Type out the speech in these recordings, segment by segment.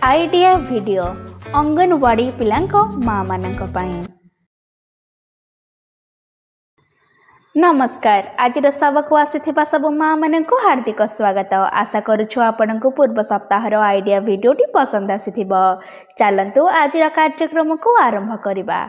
Idea video anganwadi पिलांको माँ मानंको पाई। नमस्कार, आज सबक आसीथिबा सब माँ मानंको हार्दिक स्वागत। आशा करुछु आपनको पूर्व सप्ताहर आइडिया वीडियोटी पसंद आसीथिबो। चलंतु आज कार्यक्रम को आरंभ करिबा।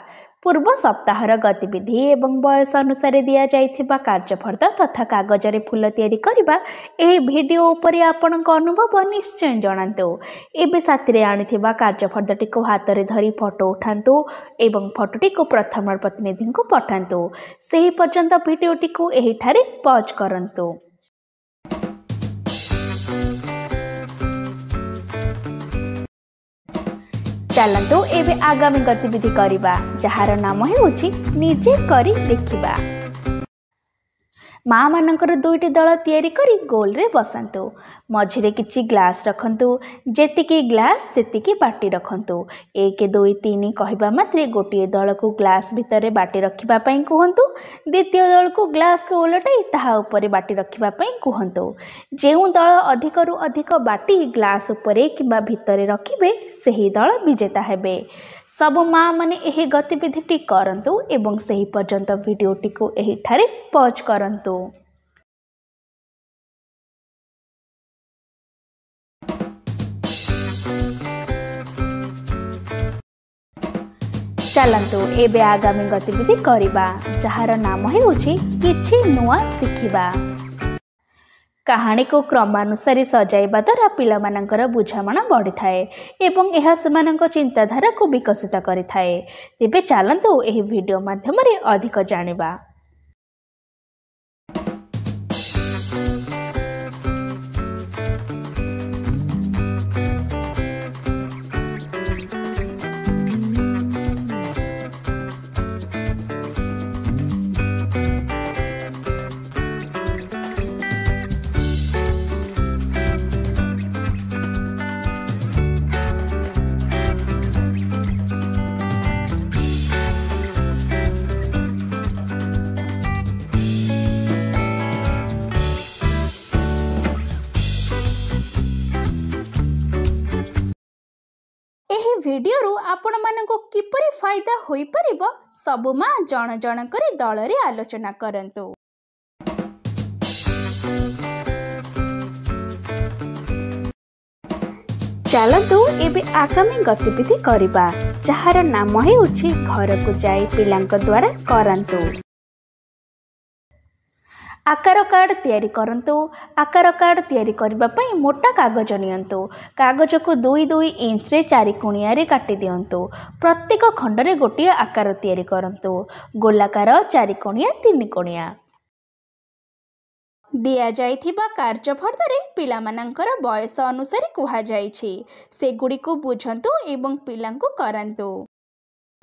पूर्व सप्ताहर गतिविधि एवं बयस अनुसार दिया जाइथिबा कार्यफर्द तथा कागज रे फूल तैयारी करिबा एही वीडियो उपरे आपनक अनुभव निश्चय जणांतु। एबे साथी रे आनिथिबा कार्यफर्दटी को हाथ रे धरी फोटो उठांतु एवं फोटोटी को प्रथम प्रतिनिधि को पठांतु। सेही पर्यंत वीडियोटी को एही ठारे पॉज करंतु। चलंतु एबे आगामी गतिविधि करिबा, जहार नाम हेउछि निजे करी देखिबा। माँ मानकर दुईटी दल तैयारी करी गोल रे बसंतु। मझिरे किछि ग्लास रखंतु, जेतिकी ग्लास सेतिकी बाटी रखंतु। 1 2 3 कहबा मात्रे गोटिए दल को ग्लास भितरे बाटी रखिबा पई कहंतु। द्वितीय दल को ग्लास को उलटाई ताहा उपरे बाटी रखिबा पई कहंतु। जेउ दल अधिकरु अधिक बाटी ग्लास उपरे किबा भितरे रखिबे सेही दल विजेता हेबे। सब माँ माने एही गतिविधिटी करंतु एवं सेही पर्यंत वीडियोटी को एही ठारे पॉज करंतु। चलंतु एबे आगामी गतिविधि करिबा, जहार नाम हेउछि किछि नुआ सिखिबा। कहानी को क्रमानुसारी सजाइबा द्वारा पिलामानंकर बुझामणा बढ़ी थाए एवं यह सेमानंक चिंताधारा को विकसित करि थाए। तेबे चलंतु एही वीडियो माध्यम रे अधिक जानिबा। एही वीडियो रु आपण मानको किपरि फायदा होई परिबो सब माँ जण जण करी दल रे आलोचना करंतु। चलंतु एबे आगामी गतिविधि करिबा, जहार नाम हेउछि घर को जाई पिलांक द्वारा करंतु। आकार कार्ड तैयारी करंतु। आकार कार्ड तैयारी करबा पई मोटा कागज नियंतु। कागज को 2-2 इंच रे 4 कोणिया रे काटी दियंतु। प्रत्येक खंड रे गोटिए आकार तैयारी करंतु। गोलाकार 4 कोणिया 3 कोणिया। दिया जाइथिबा कार्यफर्द रे पिलामानंकर बयस अनुसार कुहा जाइछि। से गुडी को बुझंतु एवं पिलांकु करंतु।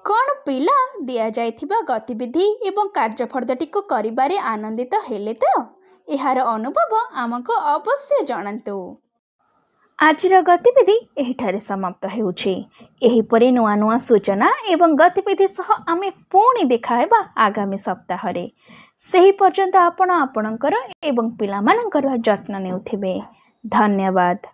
कौन पिला दिया जाइथिबा गतिविधि एवं कार्यफर्दटी को करिबारे आनंदित हेले तो एहार अनुभव आमको अवश्य जणांतु। आजिर गतिविधि एहिठारे समाप्त हेउछि। एहिपरि नुआ नुआ सूचना एवं गतिविधि सह आमे पुणी देखाहेबा आगामी सप्ताहरे। सेही पर्यंत आपण आपणकर एवं पिलामानकर जत्न नेउथिबे। धन्यवाद।